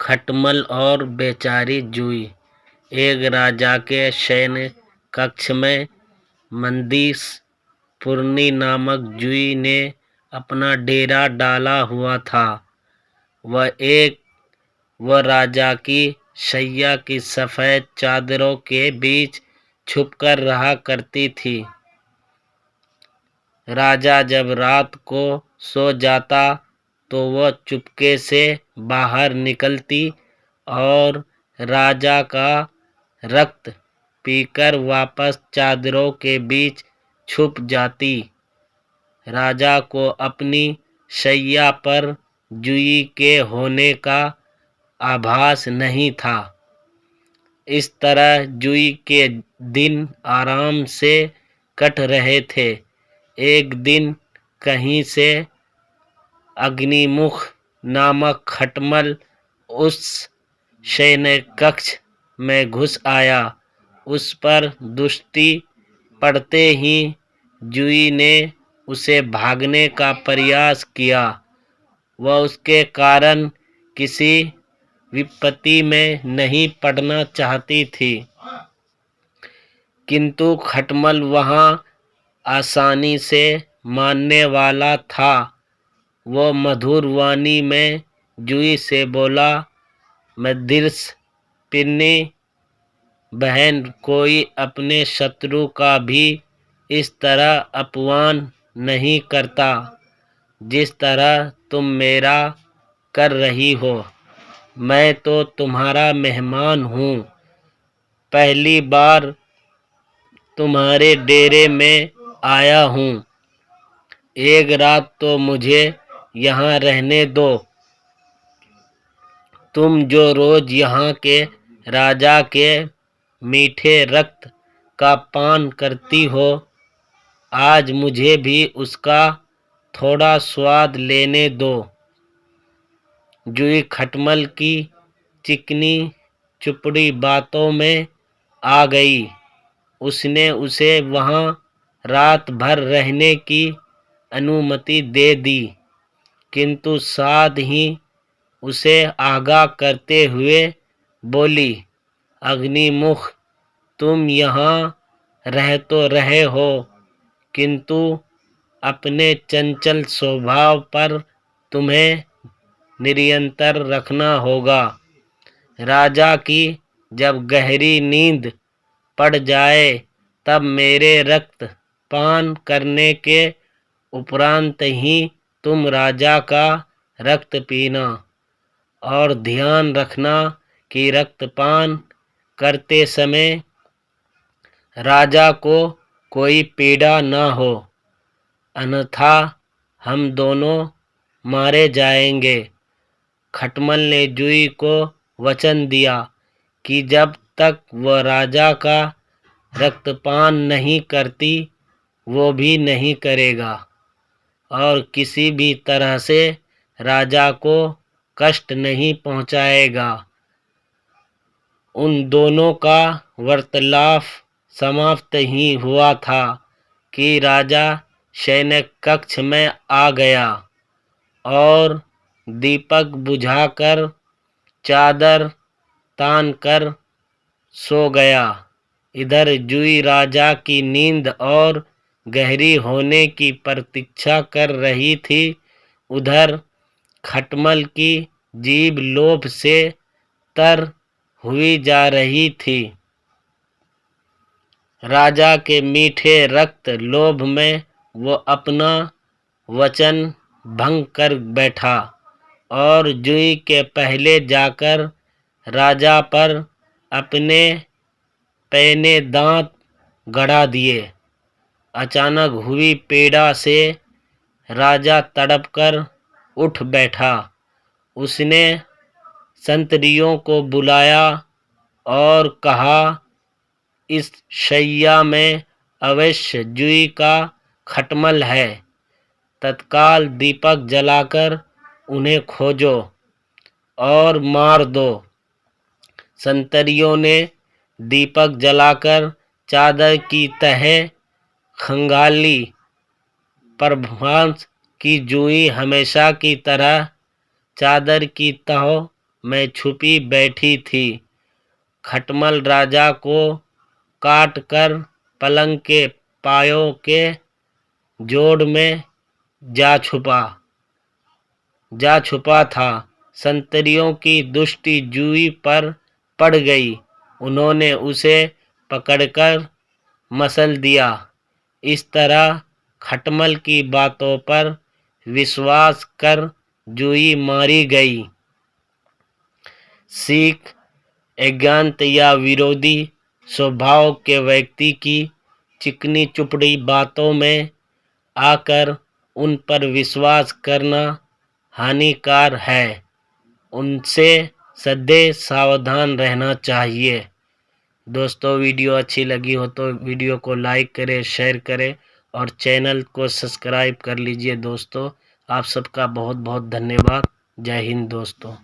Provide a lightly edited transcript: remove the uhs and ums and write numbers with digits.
खटमल और बेचारी जूही। एक राजा के शयन कक्ष में मंदीस पुरनी नामक जूही ने अपना डेरा डाला हुआ था। वह राजा की शैया की सफ़ेद चादरों के बीच छुपकर रहा करती थी। राजा जब रात को सो जाता तो वह चुपके से बाहर निकलती और राजा का रक्त पीकर वापस चादरों के बीच छुप जाती। राजा को अपनी शैया पर जूही के होने का आभास नहीं था। इस तरह जूही के दिन आराम से कट रहे थे। एक दिन कहीं से अग्निमुख नामक खटमल उस शयन कक्ष में घुस आया। उस पर दृष्टि पड़ते ही जूही ने उसे भागने का प्रयास किया। वह उसके कारण किसी विपत्ति में नहीं पड़ना चाहती थी, किंतु खटमल वहाँ आसानी से मानने वाला था। वह मधुर वाणी में जूही से बोला, मंदीस पुरनी बहन, कोई अपने शत्रु का भी इस तरह अपमान नहीं करता जिस तरह तुम मेरा कर रही हो। मैं तो तुम्हारा मेहमान हूँ, पहली बार तुम्हारे डेरे में आया हूँ। एक रात तो मुझे यहाँ रहने दो। तुम जो रोज यहाँ के राजा के मीठे रक्त का पान करती हो, आज मुझे भी उसका थोड़ा स्वाद लेने दो। जूही खटमल की चिकनी चुपड़ी बातों में आ गई। उसने उसे वहाँ रात भर रहने की अनुमति दे दी, किंतु साथ ही उसे आगाह करते हुए बोली, अग्निमुख, तुम यहाँ रह तो रहे हो, किंतु अपने चंचल स्वभाव पर तुम्हें निरंतर रखना होगा। राजा की जब गहरी नींद पड़ जाए तब मेरे रक्त पान करने के उपरांत ही तुम राजा का रक्त पीना, और ध्यान रखना कि रक्तपान करते समय राजा को कोई पीड़ा न हो, अन्यथा हम दोनों मारे जाएंगे। खटमल ने जूही को वचन दिया कि जब तक वह राजा का रक्तपान नहीं करती वो भी नहीं करेगा और किसी भी तरह से राजा को कष्ट नहीं पहुंचाएगा। उन दोनों का वार्तालाप समाप्त ही हुआ था कि राजा शयन कक्ष में आ गया और दीपक बुझाकर चादर तान कर सो गया। इधर जूही राजा की नींद और गहरी होने की प्रतीक्षा कर रही थी। उधर खटमल की जीभ लोभ से तर हुई जा रही थी। राजा के मीठे रक्त लोभ में वो अपना वचन भंग कर बैठा और जूही के पहले जाकर राजा पर अपने पैने दांत गड़ा दिए। अचानक हुई पीड़ा से राजा तड़पकर उठ बैठा। उसने संतरियों को बुलाया और कहा, इस शैया में अवश्य जूही का खटमल है। तत्काल दीपक जलाकर उन्हें खोजो और मार दो। संतरियों ने दीपक जलाकर चादर की तह खंगाली। प्रभास की जूही हमेशा की तरह चादर की तह में छुपी बैठी थी। खटमल राजा को काट कर पलंग के पायों के जोड़ में जा छुपा था। संतरियों की दृष्टि जूही पर पड़ गई। उन्होंने उसे पकड़कर मसल दिया। इस तरह खटमल की बातों पर विश्वास कर जूही मारी गई। सीख: अज्ञात या विरोधी स्वभाव के व्यक्ति की चिकनी चुपड़ी बातों में आकर उन पर विश्वास करना हानिकारक है। उनसे सदैव सावधान रहना चाहिए। दोस्तों, वीडियो अच्छी लगी हो तो वीडियो को लाइक करें, शेयर करें और चैनल को सब्सक्राइब कर लीजिए। दोस्तों, आप सबका बहुत बहुत धन्यवाद। जय हिंद दोस्तों।